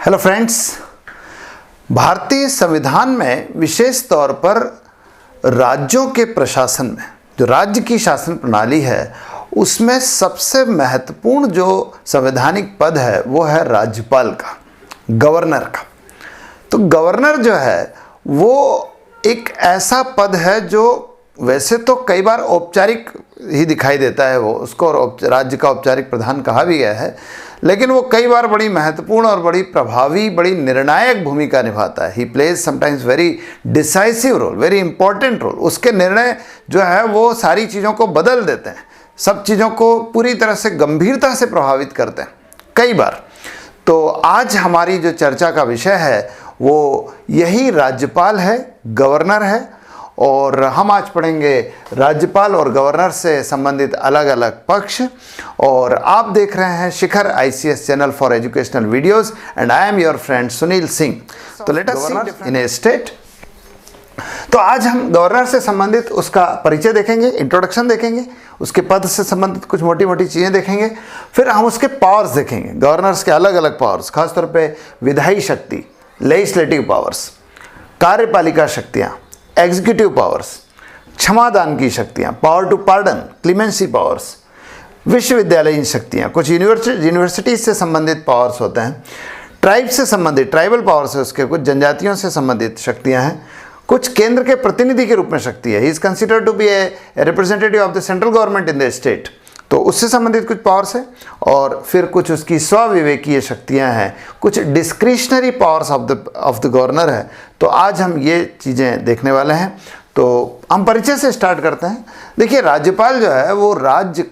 Hello friends, भारतीय संविधान में विशेष तौर पर राज्यों के प्रशासन में जो राज्य की शासन प्रणाली है उसमें सबसे महत्वपूर्ण जो संवैधानिक पद है वो है राज्यपाल का, गवर्नर का। तो गवर्नर जो है वो एक ऐसा पद है जो वैसे तो कई बार औपचारिक ही दिखाई देता है, वो उसको राज्य का औपचारिक प्रधान कहा भी गया है, लेकिन वो कई बार बड़ी महत्वपूर्ण और बड़ी प्रभावी, बड़ी निर्णायक भूमिका निभाता है। He plays sometimes very decisive role, very important role. उसके निर्णय जो है वो सारी चीज़ों को बदल देते हैं, सब चीज़ों को पूरी तरह से गंभीरता से प्रभावित करते हैं कई बार। तो आज हमारी जो चर्चा का विषय है वो यही राज्यपाल है, गवर्नर है, और हम आज पढ़ेंगे राज्यपाल और गवर्नर से संबंधित अलग अलग पक्ष। और आप देख रहे हैं शिखर ICS channel for educational videos and I am your friend Sunil Singh. तो लेट अस सी इन ए स्टेट। तो आज हम गवर्नर से संबंधित उसका परिचय देखेंगे, इंट्रोडक्शन देखेंगे, उसके पद से संबंधित कुछ मोटी मोटी चीज़ें देखेंगे, फिर हम उसके पावर्स देखेंगे, गवर्नर्स के अलग अलग पावर्स, खासतौर पे विधायी शक्ति, लेजिस्लेटिव पावर्स, कार्यपालिका शक्तियाँ, एग्जीक्यूटिव पावर्स, क्षमादान की शक्तियाँ, power to pardon, clemency powers, विश्वविद्यालयीन शक्तियाँ, कुछ यूनिवर्सिटीज से संबंधित पावर्स होते हैं, ट्राइब से संबंधित ट्राइबल पावर्स है उसके, कुछ जनजातियों से संबंधित शक्तियाँ हैं, कुछ केंद्र के प्रतिनिधि के रूप में शक्ति है। He is considered to be a representative of the central government in the state, तो उससे संबंधित कुछ पावर्स है। और फिर कुछ उसकी स्वविवेकीय शक्तियां हैं, कुछ discretionary powers of the governor है। तो आज हम ये चीज़ें देखने वाले हैं। तो हम परिचय से स्टार्ट करते हैं। देखिए, राज्यपाल जो है वो राज्य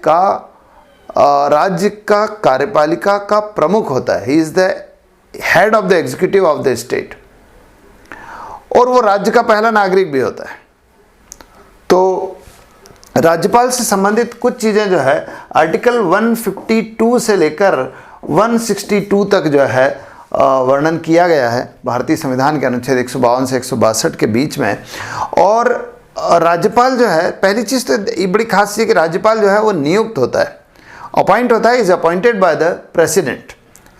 का कार्यपालिका का प्रमुख होता है। He is the head of the executive of the state, और वो राज्य का पहला नागरिक भी होता है। तो राज्यपाल से संबंधित कुछ चीज़ें जो है आर्टिकल 152 से लेकर 162 तक जो है वर्णन किया गया है भारतीय संविधान के अनुच्छेद 152 से 162 के बीच में। और राज्यपाल जो है, पहली चीज़ तो ये बड़ी खास चीज़ है कि राज्यपाल जो है वो नियुक्त होता है, अपॉइंट होता है, is appointed by the president.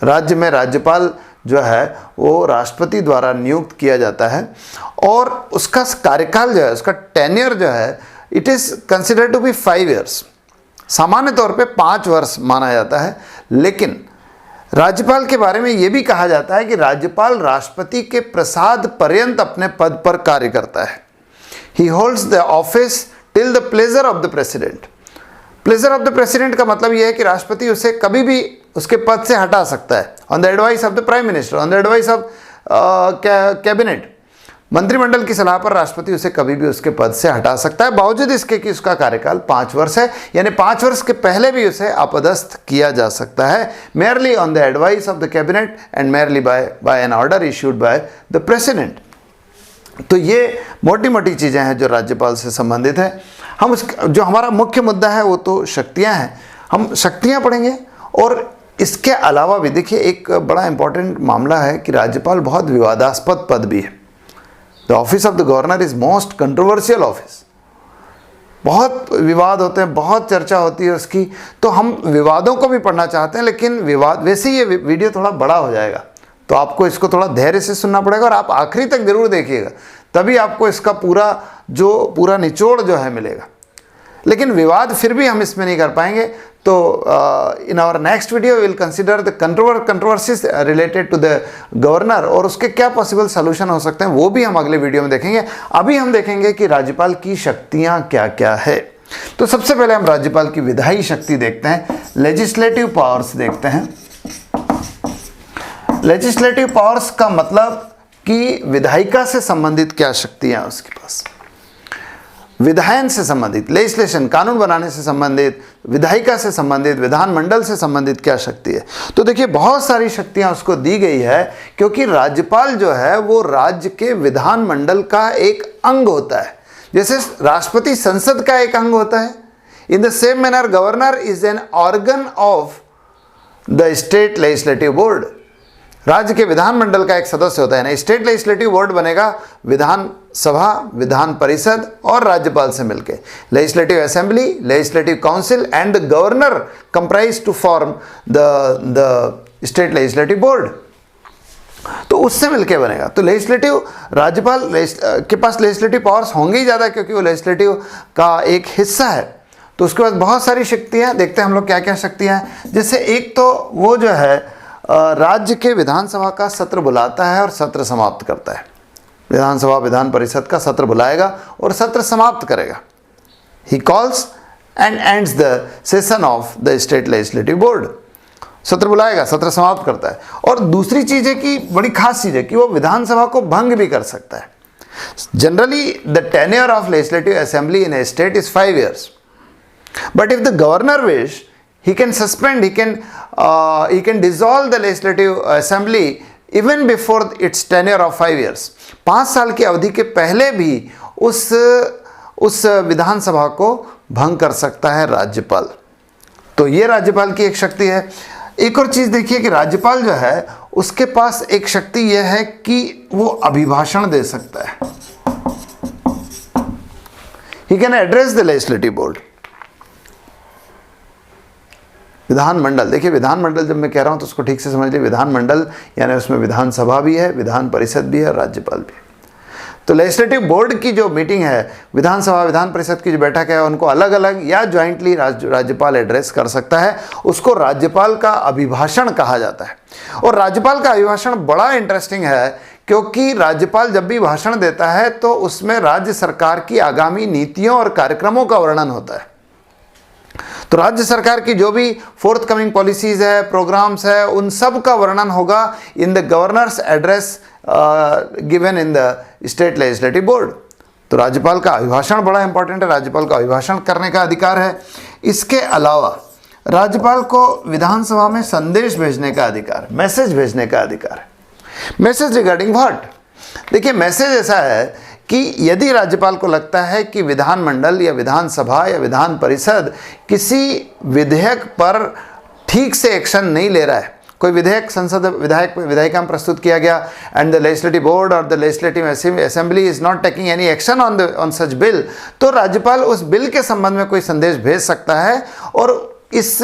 राज्य में राज्यपाल जो है वो राष्ट्रपति द्वारा नियुक्त किया जाता है, और उसका कार्यकाल जो है, उसका टेन्योर जो है, it is considered to be 5 years. सामान्य तौर पे 5 वर्ष माना जाता है, लेकिन राज्यपाल के बारे में ये भी कहा जाता है कि राज्यपाल राष्ट्रपति के प्रसाद पर्यंत अपने पद पर कार्य करता है। ही holds the office till the pleasure of the president. Pleasure of the president का मतलब यह है कि राष्ट्रपति उसे कभी भी उसके पद से हटा सकता है, on the advice of the prime minister, on the advice of cabinet. मंत्रिमंडल की सलाह पर राष्ट्रपति उसे कभी भी उसके पद से हटा सकता है, बावजूद इसके कि उसका कार्यकाल 5 वर्ष है, यानी 5 वर्ष के पहले भी उसे अपदस्थ किया जा सकता है, merely on the advice of the cabinet and merely by an order issued by the president. तो ये मोटी मोटी चीज़ें हैं जो राज्यपाल से संबंधित है। हम जो हमारा मुख्य मुद्दा है वो तो शक्तियाँ हैं, हम शक्तियाँ पढ़ेंगे। और इसके अलावा भी देखिए, एक बड़ा इंपॉर्टेंट मामला है कि राज्यपाल बहुत विवादास्पद पद भी है। The office of the governor is most controversial office. बहुत विवाद होते हैं, बहुत चर्चा होती है उसकी, तो हम विवादों को भी पढ़ना चाहते हैं, लेकिन विवाद, वैसे ये वीडियो थोड़ा बड़ा हो जाएगा, तो आपको इसको थोड़ा धैर्य से सुनना पड़ेगा, और आप आखिरी तक जरूर देखिएगा, तभी आपको इसका पूरा निचोड़ जो है मिलेगा। लेकिन विवाद फिर भी हम इसमें नहीं कर पाएंगे। तो in our next video will consider the controversies related to the governor, और उसके क्या पॉसिबल सोल्यूशन हो सकते हैं वो भी हम अगले वीडियो में देखेंगे। अभी हम देखेंगे कि राज्यपाल की शक्तियां क्या क्या है। तो सबसे पहले हम राज्यपाल की विधायी शक्ति देखते हैं, लेजिस्लेटिव पावर्स देखते हैं। लेजिस्लेटिव पावर्स का मतलब कि विधायिका से संबंधित क्या शक्तियां उसके पास, विधायन से संबंधित, लेजिस्लेशन, कानून बनाने से संबंधित, विधायिका से संबंधित, विधानमंडल से संबंधित क्या शक्ति है। तो देखिए, बहुत सारी शक्तियां उसको दी गई है, क्योंकि राज्यपाल जो है वो राज्य के विधानमंडल का एक अंग होता है, जैसे राष्ट्रपति संसद का एक अंग होता है। In the same manner governor is an organ of the state legislative board. राज्य के विधानमंडल का एक सदस्य होता है ना। स्टेट लेजिस्लेटिव बोर्ड बनेगा विधान सभा, विधान परिषद और राज्यपाल से मिलके। Legislative assembly, legislative council and the governor comprise to form the state legislative board. तो उससे मिलके बनेगा। तो लेजिस्लेटिव, राज्यपाल के पास लेजिस्लेटिव पावर्स होंगे ही ज़्यादा, क्योंकि वो लेजिस्लेटिव का एक हिस्सा है। तो उसके बाद बहुत सारी शक्तियाँ, देखते हैं हम लोग क्या क्या शक्तियाँ हैं। जैसे एक तो वो जो है राज्य के विधानसभा का सत्र बुलाता है और सत्र समाप्त करता है। विधानसभा विधान परिषद का सत्र बुलाएगा और सत्र समाप्त करेगा। He calls and ends the session of the state legislative board. सत्र बुलाएगा, सत्र समाप्त करता है। और दूसरी चीज़ है कि बड़ी खास चीज़ है कि वो विधानसभा को भंग भी कर सकता है। Generally the tenure of legislative assembly in A state is 5 years, but if the governor wish, he can suspend, he can dissolve the legislative assembly even before its tenure of 5 years। 5 साल की अवधि के पहले भी उस विधानसभा को भंग कर सकता है राज्यपाल। तो ये राज्यपाल की एक शक्ति है। एक और चीज़ देखिए कि राज्यपाल जो है उसके पास एक शक्ति यह है कि वो अभिभाषण दे सकता है। He can address the legislative board। विधानमंडल, देखिए विधानमंडल जब मैं कह रहा हूँ तो उसको ठीक से समझ लीजिए। विधानमंडल यानी उसमें विधानसभा भी है, विधान परिषद भी है और राज्यपाल भी है। तो लेजिस्लेटिव बोर्ड की जो मीटिंग है, विधानसभा विधान परिषद की जो बैठक है, उनको अलग अलग या ज्वाइंटली राज्यपाल एड्रेस कर सकता है। उसको राज्यपाल का अभिभाषण कहा जाता है। और राज्यपाल का अभिभाषण बड़ा इंटरेस्टिंग है, क्योंकि राज्यपाल जब भी भाषण देता है तो उसमें राज्य सरकार की आगामी नीतियों और कार्यक्रमों का वर्णन होता है। तो राज्य सरकार की जो भी फोर्थ कमिंग पॉलिसीज है, प्रोग्राम्स है, उन सब का वर्णन होगा in the governors address given in the state legislative board. तो राज्यपाल का अभिभाषण बड़ा इंपॉर्टेंट है। राज्यपाल को अभिभाषण करने का अधिकार है। इसके अलावा राज्यपाल को विधानसभा में संदेश भेजने का अधिकार, मैसेज भेजने का अधिकार है। Message regarding what? देखिए मैसेज ऐसा है कि यदि राज्यपाल को लगता है कि विधानमंडल या विधानसभा या विधान परिषद किसी विधेयक पर ठीक से एक्शन नहीं ले रहा है, कोई विधेयक संसद विधायिका में प्रस्तुत किया गया एंड द लेजिस्लेटिव बोर्ड और the legislative assembly is not taking any action on such bill, तो राज्यपाल उस बिल के संबंध में कोई संदेश भेज सकता है और इस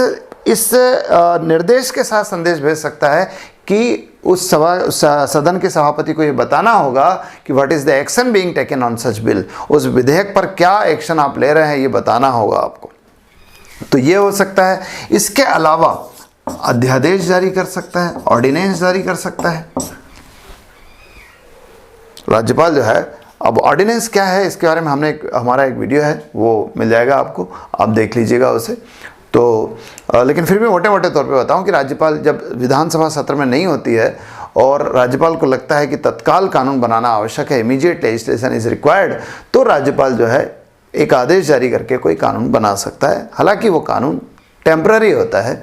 निर्देश के साथ संदेश भेज सकता है कि उस सदन के सभापति को ये बताना होगा कि what is the action being taken on such bill. उस विधेयक पर क्या एक्शन आप ले रहे हैं ये बताना होगा आपको। तो ये हो सकता है। इसके अलावा अध्यादेश जारी कर सकता है, ऑर्डिनेंस जारी कर सकता है राज्यपाल जो है। अब ऑर्डिनेंस क्या है इसके बारे में हमारा एक वीडियो है, वो मिल जाएगा आपको, आप देख लीजिएगा उसे। तो लेकिन फिर भी मोटे मोटे तौर पे बताऊं कि राज्यपाल जब विधानसभा सत्र में नहीं होती है और राज्यपाल को लगता है कि तत्काल कानून बनाना आवश्यक है, इमीडिएट लेजिस्लेशन इज रिक्वायर्ड, तो राज्यपाल जो है एक आदेश जारी करके कोई कानून बना सकता है। हालांकि वो कानून टेम्पररी होता है,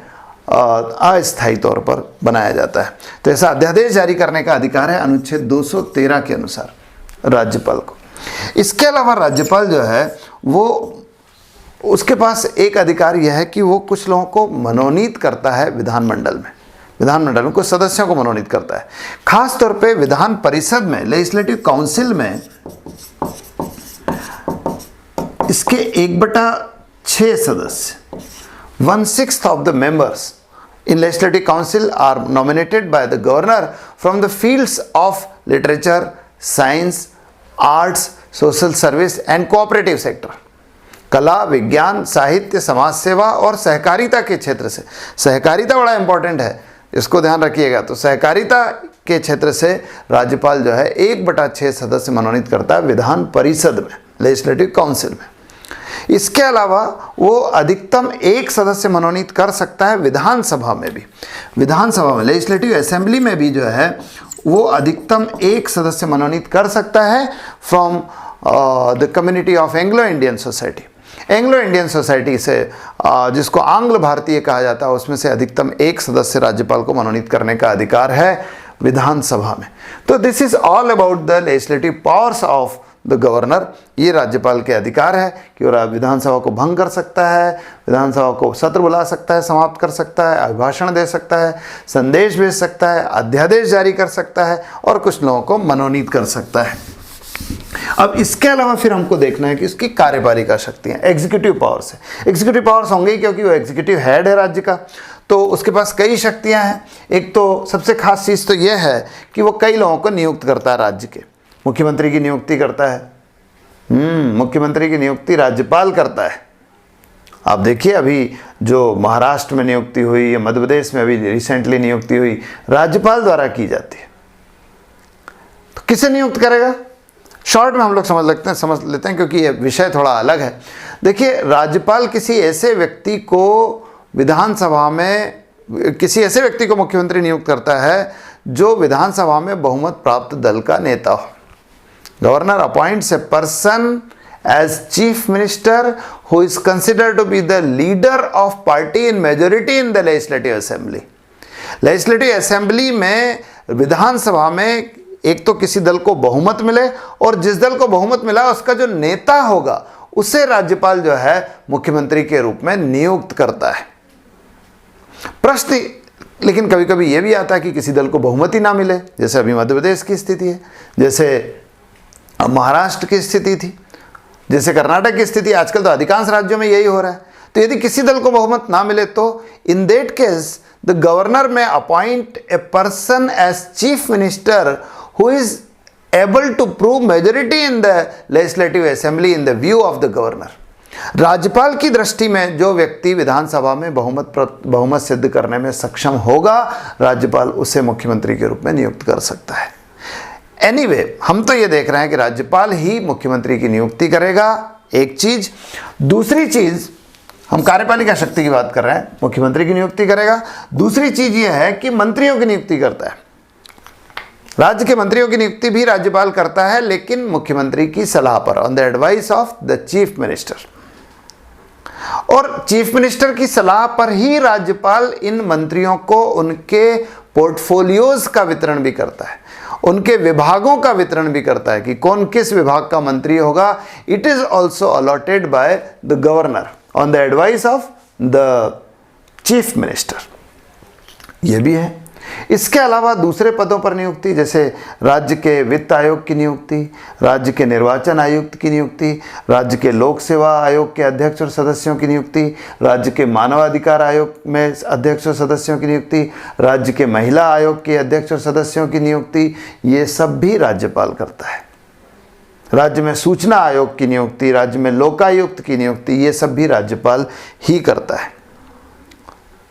अस्थायी तौर पर बनाया जाता है। तो ऐसा अध्यादेश जारी करने का अधिकार है अनुच्छेद 213 के अनुसार राज्यपाल को। इसके अलावा राज्यपाल जो है वो उसके पास एक अधिकार यह है कि वो कुछ लोगों को मनोनीत करता है विधानमंडल में कुछ सदस्यों को मनोनीत करता है। खास तौर पे विधान परिषद में, लेजिस्लेटिव काउंसिल में इसके 1/6 सदस्य, 1/6 of the members in legislative council are nominated by the governor from the fields of literature, science, arts, social service and cooperative sector। कला, विज्ञान, साहित्य, समाज सेवा और सहकारिता के क्षेत्र से। सहकारिता बड़ा इंपॉर्टेंट है, इसको ध्यान रखिएगा। तो सहकारिता के क्षेत्र से राज्यपाल जो है 1/6 सदस्य मनोनीत करता है विधान परिषद में, लेजिस्लेटिव काउंसिल में। इसके अलावा वो अधिकतम 1 सदस्य मनोनीत कर सकता है विधानसभा में भी। विधानसभा में, लेजिस्लेटिव असेंबली में भी जो है वो अधिकतम 1 सदस्य मनोनीत कर सकता है from the community of Anglo Indian society. Anglo Indian society से जिसको आंग्ल भारतीय कहा जाता है, उसमें से अधिकतम 1 सदस्य राज्यपाल को मनोनीत करने का अधिकार है विधानसभा में। तो this is all about the legislative powers of the governor. ये राज्यपाल के अधिकार है कि वो विधानसभा को भंग कर सकता है, विधानसभा को सत्र बुला सकता है, समाप्त कर सकता है, अभिभाषण दे सकता है, संदेश भेज सकता है, अध्यादेश जारी कर सकता है और कुछ लोगों को मनोनीत कर सकता है। अब इसके अलावा फिर हमको देखना है कि उसकी कार्यपालिका शक्तियाँ, एग्जीक्यूटिव पावर्स है। एग्जीक्यूटिव पावर्स होंगे क्योंकि वो एग्जीक्यूटिव हेड है राज्य का। तो उसके पास कई शक्तियां हैं। एक तो सबसे खास चीज़ तो यह है कि वो कई लोगों को नियुक्त करता है राज्य के। मुख्यमंत्री की नियुक्ति करता है, मुख्यमंत्री की नियुक्ति राज्यपाल करता है। आप देखिए अभी जो महाराष्ट्र में नियुक्ति हुई या मध्य प्रदेश में अभी रिसेंटली नियुक्ति हुई, राज्यपाल द्वारा की जाती है। तो किसे नियुक्त करेगा? शॉर्ट में हम लोग समझ लेते हैं क्योंकि ये विषय थोड़ा अलग है। देखिए, राज्यपाल किसी ऐसे व्यक्ति को विधानसभा में, किसी ऐसे व्यक्ति को मुख्यमंत्री नियुक्त करता है जो विधानसभा में बहुमत प्राप्त दल का नेता हो। Governor appoints a person as chief minister who is considered to be the leader of party in majority in the legislative assembly. legislative assembly में, विधानसभा में एक तो किसी दल को बहुमत मिले और जिस दल को बहुमत मिला उसका जो नेता होगा उसे राज्यपाल जो है मुख्यमंत्री के रूप में नियुक्त करता है। प्रश्न लेकिन कभी कभी यह भी आता है कि किसी दल को बहुमत ही ना मिले, जैसे अभी मध्य प्रदेश की स्थिति है, जैसे महाराष्ट्र की स्थिति थी, जैसे कर्नाटक की स्थिति। आजकल तो अधिकांश राज्यों में यही हो रहा है। तो यदि किसी दल को बहुमत ना मिले तो in that case the governor may appoint a person as chief minister who is able to prove majority in the legislative assembly in the view of the governor. राज्यपाल की दृष्टि में जो व्यक्ति विधानसभा में बहुमत सिद्ध करने में सक्षम होगा, राज्यपाल उसे मुख्यमंत्री के रूप में नियुक्त कर सकता है। एनीवे, हम तो ये देख रहे हैं कि राज्यपाल ही मुख्यमंत्री की नियुक्ति करेगा, एक चीज। दूसरी चीज, हम कार्यपालिका शक्ति की बात कर रहे हैं, मुख्यमंत्री की नियुक्ति करेगा। दूसरी चीज ये है कि मंत्रियों की नियुक्ति करता है। राज्य के मंत्रियों की नियुक्ति भी राज्यपाल करता है, लेकिन मुख्यमंत्री की सलाह पर, on the advice of the chief minister. और चीफ मिनिस्टर की सलाह पर ही राज्यपाल इन मंत्रियों को उनके पोर्टफोलियोज का वितरण भी करता है, उनके विभागों का वितरण भी करता है कि कौन किस विभाग का मंत्री होगा। It is also allotted by the governor on the advice of the chief minister. यह भी है। इसके अलावा दूसरे पदों पर नियुक्ति, जैसे राज्य के वित्त आयोग की नियुक्ति, राज्य के निर्वाचन आयुक्त की नियुक्ति, राज्य के लोक सेवा आयोग के अध्यक्ष और सदस्यों की नियुक्ति, राज्य के मानवाधिकार आयोग में अध्यक्ष और सदस्यों की नियुक्ति, राज्य के महिला आयोग के अध्यक्ष और सदस्यों की नियुक्ति, ये सब भी राज्यपाल करता है। राज्य में सूचना आयोग की नियुक्ति, राज्य में लोकायुक्त की नियुक्ति, ये सब भी राज्यपाल ही करता है।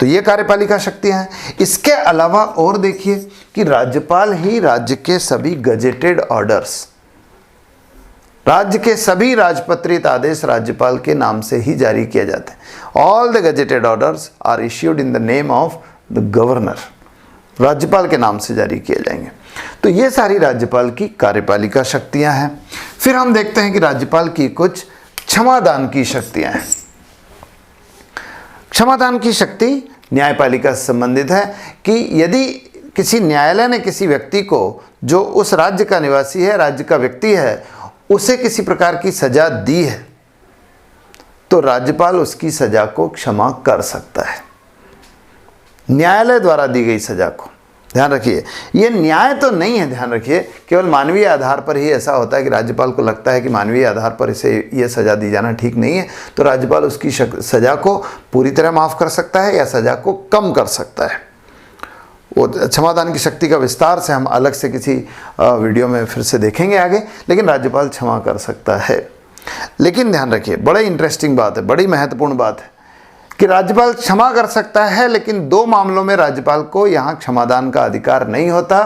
तो ये कार्यपालिका शक्तियां हैं। इसके अलावा और देखिए कि राज्यपाल ही राज्य के सभी गजेटेड ऑर्डर्स, राज्य के सभी राजपत्रित आदेश राज्यपाल के नाम से ही जारी किए जाते हैं। All the gazetted orders are issued in the name of the governor, राज्यपाल के नाम से जारी किए जाएंगे। तो ये सारी राज्यपाल की कार्यपालिका शक्तियां हैं। फिर हम देखते हैं कि राज्यपाल की कुछ क्षमादान की शक्तियां हैं। क्षमादान की शक्ति न्यायपालिका से संबंधित है कि यदि किसी न्यायालय ने किसी व्यक्ति को, जो उस राज्य का निवासी है, राज्य का व्यक्ति है, उसे किसी प्रकार की सजा दी है, तो राज्यपाल उसकी सजा को क्षमा कर सकता है, न्यायालय द्वारा दी गई सजा को। ध्यान रखिए, ये न्याय तो नहीं है, ध्यान रखिए, केवल मानवीय आधार पर ही ऐसा होता है कि राज्यपाल को लगता है कि मानवीय आधार पर इसे ये सज़ा दी जाना ठीक नहीं है, तो राज्यपाल उसकी सज़ा को पूरी तरह माफ़ कर सकता है या सज़ा को कम कर सकता है। वो क्षमादान की शक्ति का विस्तार से हम अलग से किसी वीडियो में फिर से देखेंगे आगे, लेकिन राज्यपाल क्षमा कर सकता है। लेकिन ध्यान रखिए, बड़ी इंटरेस्टिंग बात है, बड़ी महत्वपूर्ण बात है कि राज्यपाल क्षमा कर सकता है, लेकिन दो मामलों में राज्यपाल को यहाँ क्षमादान का अधिकार नहीं होता।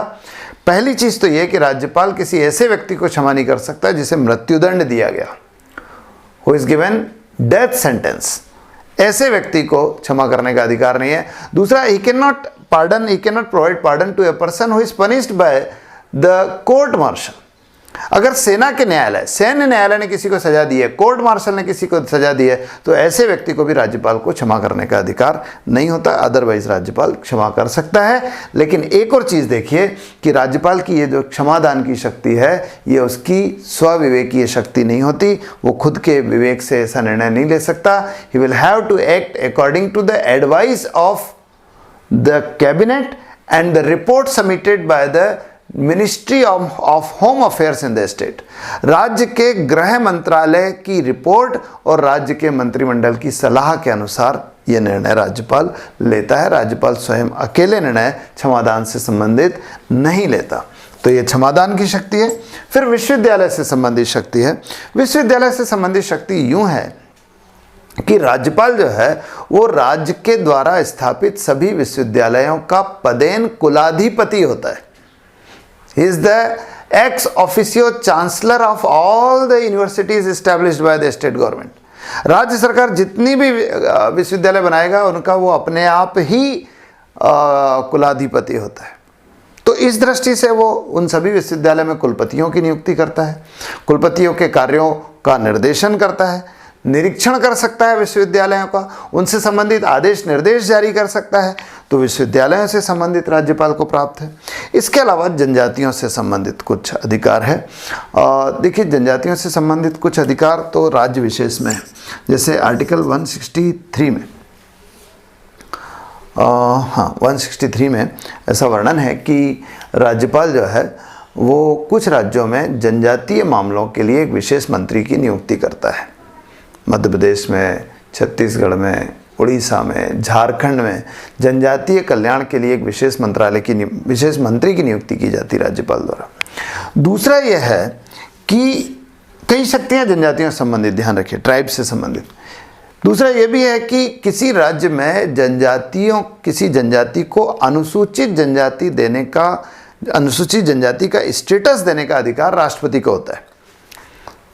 पहली चीज़ तो ये कि राज्यपाल किसी ऐसे व्यक्ति को क्षमा नहीं कर सकता जिसे मृत्युदंड दिया गया, who is given death sentence, ऐसे व्यक्ति को क्षमा करने का अधिकार नहीं है। दूसरा, he can not provide pardon to a person who is punished by the court martial. अगर सैन्य न्यायालय ने किसी को सजा दी है, कोर्ट मार्शल ने किसी को सजा दी है, तो ऐसे व्यक्ति को भी राज्यपाल को क्षमा करने का अधिकार नहीं होता। अदरवाइज राज्यपाल क्षमा कर सकता है। लेकिन एक और चीज़ देखिए कि राज्यपाल की ये जो क्षमादान की शक्ति है, ये उसकी स्वविवेकीय शक्ति नहीं होती, वो खुद के विवेक से ऐसा निर्णय नहीं ले सकता। He will have to act according to the advice of the cabinet and the report submitted by the ministry of home affairs in the state, राज्य के गृह मंत्रालय की रिपोर्ट और राज्य के मंत्रिमंडल की सलाह के अनुसार यह निर्णय राज्यपाल लेता है। राज्यपाल स्वयं अकेले निर्णय क्षमादान से संबंधित नहीं लेता। तो ये क्षमादान की शक्ति है। फिर विश्वविद्यालय से संबंधित शक्ति है। विश्वविद्यालय से संबंधित शक्ति यूं है कि राज्यपाल जो है वो राज्य के द्वारा स्थापित सभी विश्वविद्यालयों का पदेन कुलाधिपति होता है। He is the ex officio chancellor of all the universities established bye the state government. राज्य सरकार जितनी भी विश्वविद्यालय बनाएगा उनका वो अपने आप ही कुलाधिपति होता है। तो इस दृष्टि से वो उन सभी विश्वविद्यालय में कुलपतियों की नियुक्ति करता है, कुलपतियों के कार्यों का निर्देशन करता है, निरीक्षण कर सकता है विश्वविद्यालयों का, उनसे संबंधित आदेश निर्देश जारी कर सकता है। तो विश्वविद्यालयों से संबंधित राज्यपाल को प्राप्त है। इसके अलावा जनजातियों से संबंधित कुछ अधिकार है। देखिए, जनजातियों से संबंधित कुछ अधिकार तो राज्य विशेष में है। जैसे आर्टिकल 163 में 163 में ऐसा वर्णन है कि राज्यपाल जो है वो कुछ राज्यों में जनजातीय मामलों के लिए एक विशेष मंत्री की नियुक्ति करता है। मध्य प्रदेश में, छत्तीसगढ़ में, उड़ीसा में, झारखंड में जनजातीय कल्याण के लिए एक विशेष मंत्री की नियुक्ति की जाती है राज्यपाल द्वारा। दूसरा यह है कि कई शक्तियां जनजातियों से संबंधित, ध्यान रखिए, ट्राइब से संबंधित। दूसरा यह भी है कि किसी राज्य में किसी जनजाति को अनुसूचित जनजाति का स्टेटस देने का अधिकार राष्ट्रपति को होता है।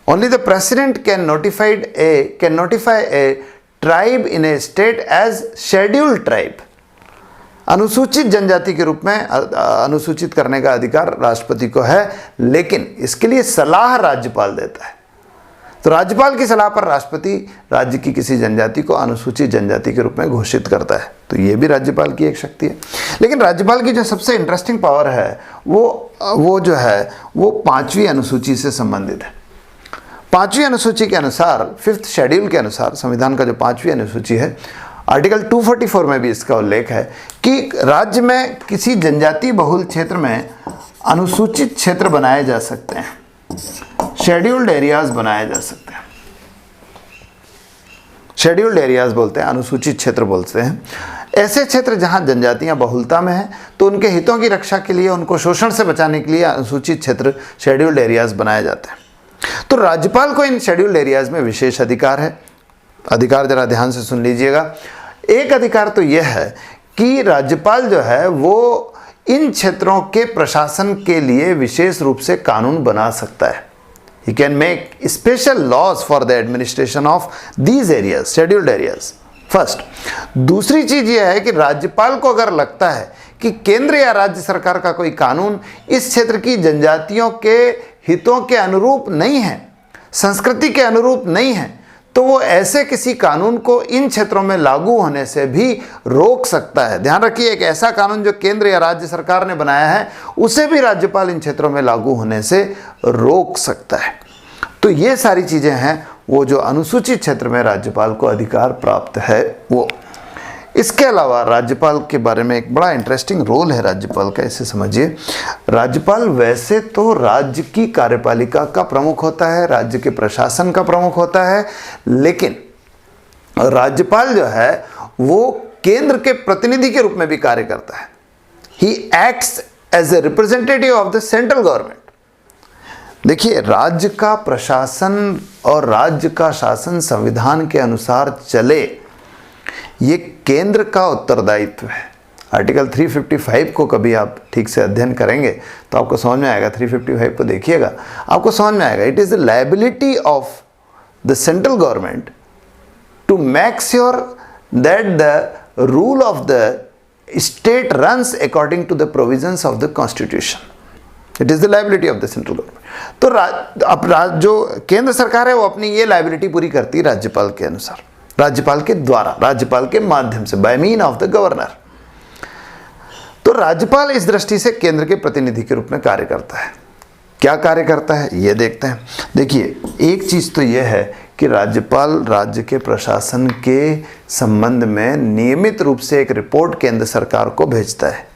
Only the president can notify a tribe in a state as scheduled tribe। अनुसूचित जनजाति के रूप में अनुसूचित करने का अधिकार राष्ट्रपति को है, लेकिन इसके लिए सलाह राज्यपाल देता है। तो राज्यपाल की सलाह पर राष्ट्रपति राज्य की किसी जनजाति को अनुसूचित जनजाति के रूप में घोषित करता है। तो ये भी राज्यपाल की एक शक्ति है। लेकिन राज्यपाल की जो सबसे इंटरेस्टिंग पावर है वो जो है वो 5वीं अनुसूची से संबंधित है। 5वीं अनुसूची के अनुसार, 5th शेड्यूल के अनुसार, संविधान का जो 5वीं अनुसूची है, आर्टिकल 244 में भी इसका उल्लेख है कि राज्य में किसी जनजाति बहुल क्षेत्र में अनुसूचित क्षेत्र बनाए जा सकते हैं, शेड्यूल्ड एरियाज बनाए जा सकते हैं। शेड्यूल्ड एरियाज बोलते हैं, अनुसूचित क्षेत्र बोलते हैं। ऐसे क्षेत्र जहां जनजातियां बहुलता में हैं तो उनके हितों की रक्षा के लिए, उनको शोषण से बचाने के लिए अनुसूचित क्षेत्र, शेड्यूल्ड एरियाज बनाए जाते हैं। तो राज्यपाल को इन शेड्यूल्ड एरियाज में विशेष अधिकार है। अधिकार जरा ध्यान से सुन लीजिएगा। एक अधिकार तो यह है कि राज्यपाल जो है वो इन क्षेत्रों के प्रशासन के लिए विशेष रूप से कानून बना सकता है। He can make special laws for the administration of these areas, scheduled areas. First. दूसरी चीज यह है कि राज्यपाल को अगर लगता है कि केंद्र या राज्य सरकार का कोई कानून इस क्षेत्र की जनजातियों के हितों के अनुरूप नहीं है, संस्कृति के अनुरूप नहीं है, तो वो ऐसे किसी कानून को इन क्षेत्रों में लागू होने से भी रोक सकता है। ध्यान रखिए, एक ऐसा कानून जो केंद्र या राज्य सरकार ने बनाया है उसे भी राज्यपाल इन क्षेत्रों में लागू होने से रोक सकता है। तो ये सारी चीजें हैं वो जो अनुसूचित क्षेत्र में राज्यपाल को अधिकार प्राप्त है वो। इसके अलावा राज्यपाल के बारे में एक बड़ा इंटरेस्टिंग रोल है राज्यपाल का, इसे समझिए। राज्यपाल वैसे तो राज्य की कार्यपालिका का प्रमुख होता है, राज्य के प्रशासन का प्रमुख होता है, लेकिन राज्यपाल जो है वो केंद्र के प्रतिनिधि के रूप में भी कार्य करता है। He acts as a representative of the central government. देखिए, राज्य का प्रशासन और राज्य का शासन संविधान के अनुसार चले, ये केंद्र का उत्तरदायित्व है। आर्टिकल 355 को कभी आप ठीक से अध्ययन करेंगे तो आपको समझ में आएगा। 355 को देखिएगा, आपको समझ में आएगा। It is the liability of the central government to make sure that the rule of the state runs according to the provisions of the constitution. It is the liability of the central government. तो अब जो केंद्र सरकार है वो अपनी ये liability पूरी करती है राज्यपाल के अनुसार, राज्यपाल के द्वारा, राज्यपाल के माध्यम से, by mean of the governor. तो राज्यपाल इस दृष्टि से केंद्र के प्रतिनिधि के रूप में कार्य करता है। क्या कार्य करता है ये देखते हैं। देखिए, एक चीज तो यह है कि राज्यपाल राज्य के प्रशासन के संबंध में नियमित रूप से एक रिपोर्ट केंद्र सरकार को भेजता है।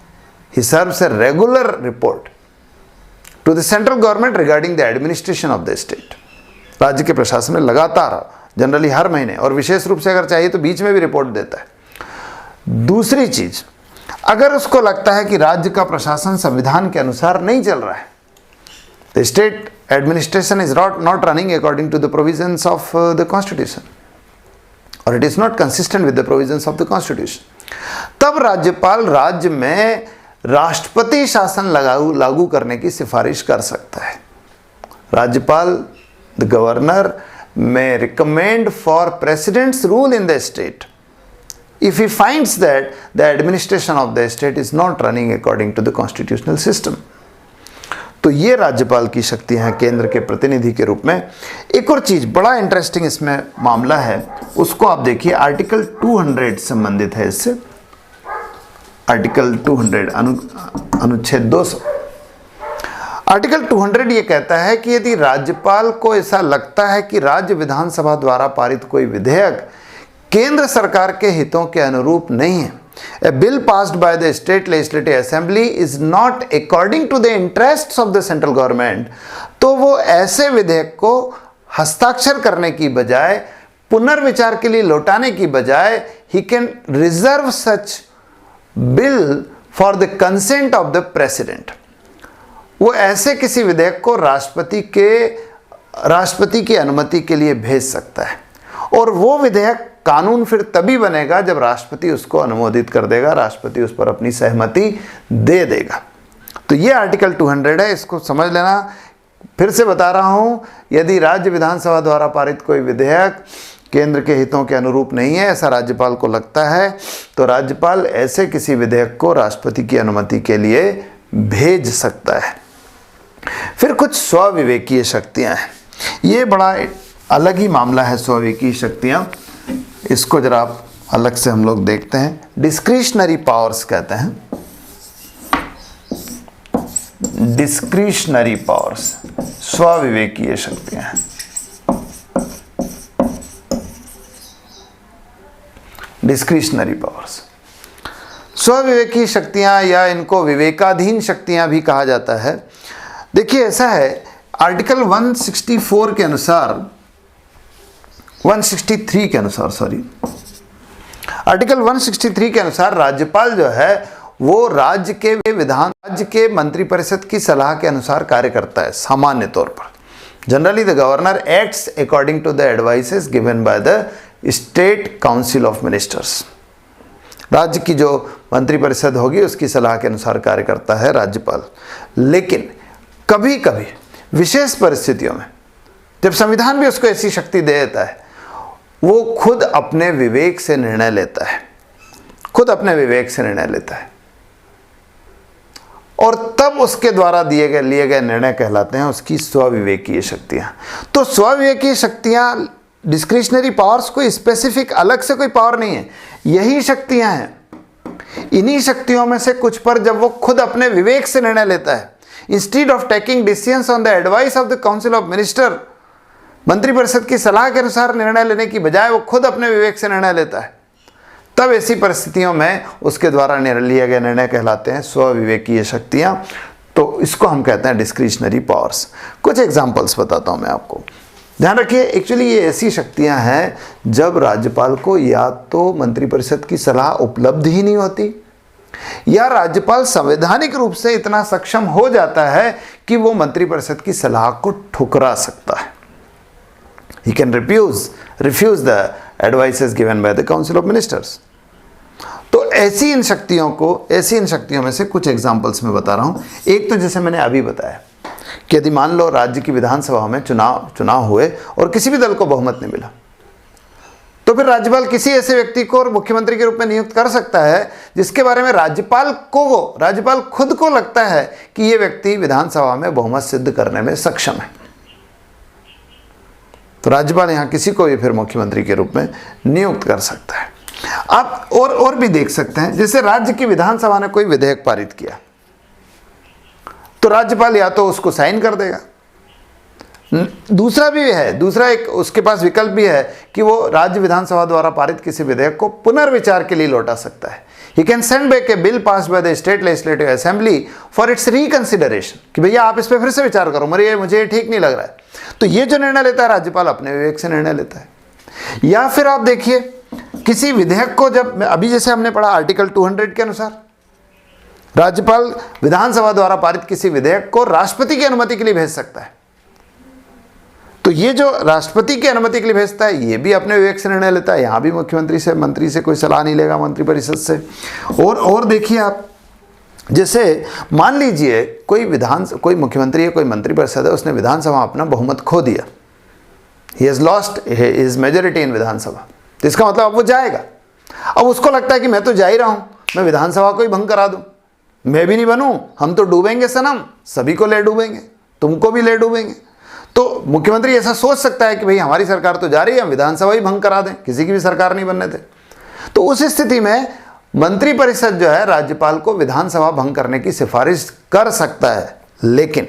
He serves a regular report to the central government regarding the administration of the state. राज्य के प्रशासन में लगातार, जनरली हर महीने, और विशेष रूप से अगर चाहिए तो बीच में भी रिपोर्ट देता है। दूसरी चीज, अगर उसको लगता है कि राज्य का प्रशासन संविधान के अनुसार नहीं चल रहा है, the state administration is not running according to the provisions of the constitution और it is not consistent with the provisions of the constitution, तब राज्यपाल राज्य में राष्ट्रपति शासन लागू करने की सिफारिश कर सकता है। राज्यपाल, the governor, may recommend for president's rule in the state if he finds that the administration of the state is not running according to the constitutional system। तो ये राज्यपाल की शक्तियां हैं केंद्र के प्रतिनिधि के रूप में। एक और चीज बड़ा इंटरेस्टिंग इसमें मामला है, उसको आप देखिए, आर्टिकल 200 संबंधित है इससे। आर्टिकल 200 अनुच्छेद 200। आर्टिकल 200 ये कहता है कि यदि राज्यपाल को ऐसा लगता है कि राज्य विधानसभा द्वारा पारित कोई विधेयक केंद्र सरकार के हितों के अनुरूप नहीं है, a bill passed by the state legislative assembly is not according to the interests of the central government, तो वो ऐसे विधेयक को हस्ताक्षर करने की बजाय, पुनर्विचार के लिए लौटाने की बजाय, he can reserve such bill for the consent of the president. वो ऐसे किसी विधेयक को राष्ट्रपति की अनुमति के लिए भेज सकता है, और वो विधेयक कानून फिर तभी बनेगा जब राष्ट्रपति उसको अनुमोदित कर देगा, राष्ट्रपति उस पर अपनी सहमति दे देगा। तो ये आर्टिकल 200 है, इसको समझ लेना। फिर से बता रहा हूं, यदि राज्य विधानसभा द्वारा पारित कोई विधेयक केंद्र के हितों के अनुरूप नहीं है, ऐसा राज्यपाल को लगता है, तो राज्यपाल ऐसे किसी विधेयक को राष्ट्रपति की अनुमति के लिए भेज सकता है। फिर कुछ स्वविवेकीय शक्तियां हैं, ये बड़ा अलग ही मामला है। स्वविवेकीय शक्तियां, इसको जरा आप अलग से हम लोग देखते हैं। डिस्क्रिशनरी पावर्स कहते हैं, डिस्क्रिशनरी पावर्स, स्वविवेकीय शक्तियां हैं। डिस्क्रिशनरी पावर्स, स्वविवेकीय शक्तियां, या इनको विवेकाधीन शक्तियां भी कहा जाता है। देखिए ऐसा है, आर्टिकल 163 के अनुसार, आर्टिकल 163 के अनुसार राज्यपाल जो है वो राज्य के मंत्रिपरिषद की सलाह के अनुसार कार्य करता है। सामान्य तौर पर generally the governor acts according to the advices given by the state council of ministers. राज्य की जो मंत्रिपरिषद होगी उसकी सलाह के अनुसार कार्य करता है राज्यपाल। लेकिन कभी कभी विशेष परिस्थितियों में, जब संविधान भी उसको ऐसी शक्ति दे देता है, वो खुद अपने विवेक से निर्णय लेता है, और तब उसके द्वारा लिए गए निर्णय कहलाते हैं उसकी स्वविवेकीय शक्तियां। तो स्वविवेकीय शक्तियां, डिस्क्रिशनरी पावर्स, कोई स्पेसिफिक अलग से कोई पावर नहीं है, यही शक्तियां हैं। इन्हीं शक्तियों में से कुछ पर जब वो खुद अपने विवेक से निर्णय लेता है, instead of taking decisions on the advice of the council of minister, मंत्रिपरिषद की सलाह के अनुसार निर्णय लेने की बजाय वो खुद अपने विवेक से निर्णय लेता है, तब ऐसी परिस्थितियों में उसके द्वारा लिए गए निर्णय कहलाते हैं स्वविवेकीय शक्तियां। तो इसको हम कहते हैं डिस्क्रिशनरी पावर्स। कुछ एग्जांपल्स बताता हूं मैं आपको, ध्यान रखिए। एक्चुअली ये ऐसी शक्तियां हैं जब राज्यपाल को या तो मंत्रिपरिषद की सलाह उपलब्ध ही नहीं होती, या राज्यपाल संवैधानिक रूप से इतना सक्षम हो जाता है कि वो मंत्रिपरिषद की सलाह को ठुकरा सकता है। He can refuse the advices given by the Council of Ministers। तो ऐसी इन शक्तियों में से कुछ एग्जांपल्स मैं बता रहा हूं। एक तो जैसे मैंने अभी बताया कि यदि मान लो राज्य की विधानसभा में चुनाव हुए और किसी भी दल को बहुमत नहीं मिला, तो फिर राज्यपाल किसी ऐसे व्यक्ति को मुख्यमंत्री के रूप में नियुक्त कर सकता है जिसके बारे में राज्यपाल खुद को लगता है कि ये व्यक्ति विधानसभा में बहुमत सिद्ध करने में सक्षम है। तो राज्यपाल यहां किसी को भी फिर मुख्यमंत्री के रूप में नियुक्त कर सकता है। आप और भी देख सकते हैं, जैसे राज्य की विधानसभा ने कोई विधेयक पारित किया तो राज्यपाल या तो उसको साइन कर देगा, दूसरा एक उसके पास विकल्प भी है कि वो राज्य विधानसभा द्वारा पारित किसी विधेयक को पुनर्विचार के लिए लौटा सकता है। He can send back A bill pass bye the state legislative assembly for its reconsideration, कि भैया आप इस पर फिर से विचार करो, मुझे ये ठीक नहीं लग रहा है। तो ये जो निर्णय लेता है राज्यपाल अपने विवेक से निर्णय लेता है। या फिर आप देखिए किसी विधेयक को, जब अभी जैसे हमने पढ़ा आर्टिकल 200 के अनुसार राज्यपाल विधानसभा द्वारा पारित किसी विधेयक को राष्ट्रपति की अनुमति के लिए भेज सकता है। तो ये जो राष्ट्रपति की अनुमति के लिए भेजता है ये भी अपने विवेक से निर्णय लेता है। यहाँ भी मुख्यमंत्री से, मंत्री से कोई सलाह नहीं लेगा, मंत्रिपरिषद से। और देखिए आप, जैसे मान लीजिए कोई मुख्यमंत्री है, कोई मंत्रिपरिषद है, उसने विधानसभा अपना बहुमत खो दिया, he has lost his majority in Vidhan Sabha. तो इसका मतलब अब वो जाएगा। अब उसको लगता है कि मैं तो जा ही रहा हूँ, मैं विधानसभा को ही भंग करा दूँ, मैं भी नहीं बनूँ, हम तो डूबेंगे सनम, सभी को ले डूबेंगे, तुमको भी ले डूबेंगे। तो मुख्यमंत्री ऐसा सोच सकता है कि भाई हमारी सरकार तो जा रही है, हम विधानसभा ही भंग करा दें, किसी की भी सरकार नहीं बनने थे। तो उस स्थिति में मंत्रिपरिषद जो है राज्यपाल को विधानसभा भंग करने की सिफारिश कर सकता है, लेकिन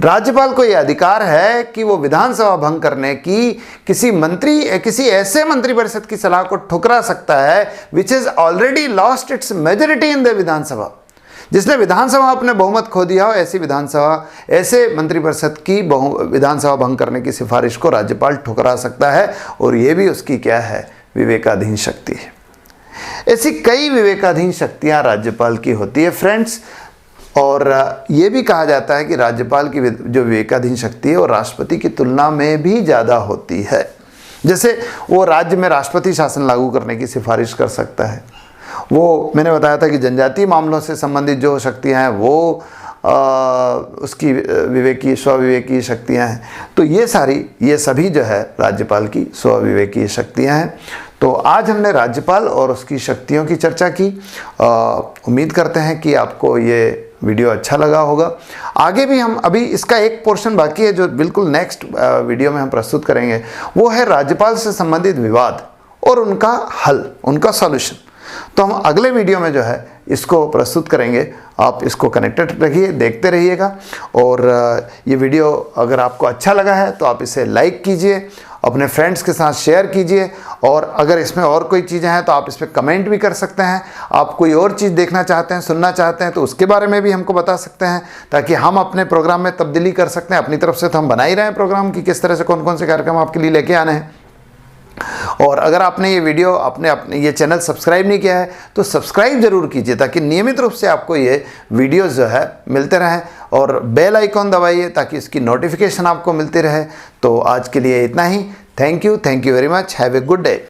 राज्यपाल को यह अधिकार है कि वो विधानसभा भंग करने की किसी ऐसे मंत्रिपरिषद की सलाह को ठुकरा सकता है which is already lost its majority in the Vidhan Sabha, जिसने विधानसभा अपने बहुमत खो दिया हो। ऐसे मंत्रिपरिषद की विधानसभा भंग करने की सिफारिश को राज्यपाल ठुकरा सकता है, और ये भी उसकी क्या है, विवेकाधीन शक्ति है। ऐसी कई विवेकाधीन शक्तियां राज्यपाल की होती है फ्रेंड्स, और ये भी कहा जाता है कि राज्यपाल की जो विवेकाधीन शक्ति है वो राष्ट्रपति की तुलना में भी ज़्यादा होती है। जैसे वो राज्य में राष्ट्रपति शासन लागू करने की सिफारिश कर सकता है। वो मैंने बताया था कि जनजातीय मामलों से संबंधित जो शक्तियां हैं वो उसकी स्वविवेकीय शक्तियां हैं। तो ये सभी जो है राज्यपाल की स्वविवेकीय शक्तियां हैं। तो आज हमने राज्यपाल और उसकी शक्तियों की चर्चा की। उम्मीद करते हैं कि आपको ये वीडियो अच्छा लगा होगा। आगे भी हम, अभी इसका एक पोर्शन बाकी है जो बिल्कुल नेक्स्ट वीडियो में हम प्रस्तुत करेंगे, वो है राज्यपाल से संबंधित विवाद और उनका हल, उनका सॉल्यूशन। तो हम अगले वीडियो में जो है इसको प्रस्तुत करेंगे। आप इसको कनेक्टेड रखिए, देखते रहिएगा। और ये वीडियो अगर आपको अच्छा लगा है तो आप इसे लाइक कीजिए, अपने फ्रेंड्स के साथ शेयर कीजिए, और अगर इसमें और कोई चीज़ें हैं तो आप इस पर कमेंट भी कर सकते हैं। आप कोई और चीज़ देखना चाहते हैं, सुनना चाहते हैं, तो उसके बारे में भी हमको बता सकते हैं, ताकि हम अपने प्रोग्राम में तब्दीली कर सकते हैं। अपनी तरफ से तो हम बना ही रहे हैं प्रोग्राम की किस तरह से कौन कौन से कार्यक्रम आपके लिए लेके आने हैं। और अगर आपने ये वीडियो अपने ये चैनल सब्सक्राइब नहीं किया है तो सब्सक्राइब जरूर कीजिए, ताकि नियमित रूप से आपको ये वीडियोस जो है मिलते रहें, और बेल आइकॉन दबाइए ताकि इसकी नोटिफिकेशन आपको मिलती रहे। तो आज के लिए इतना ही। Thank you very much. Have a good day.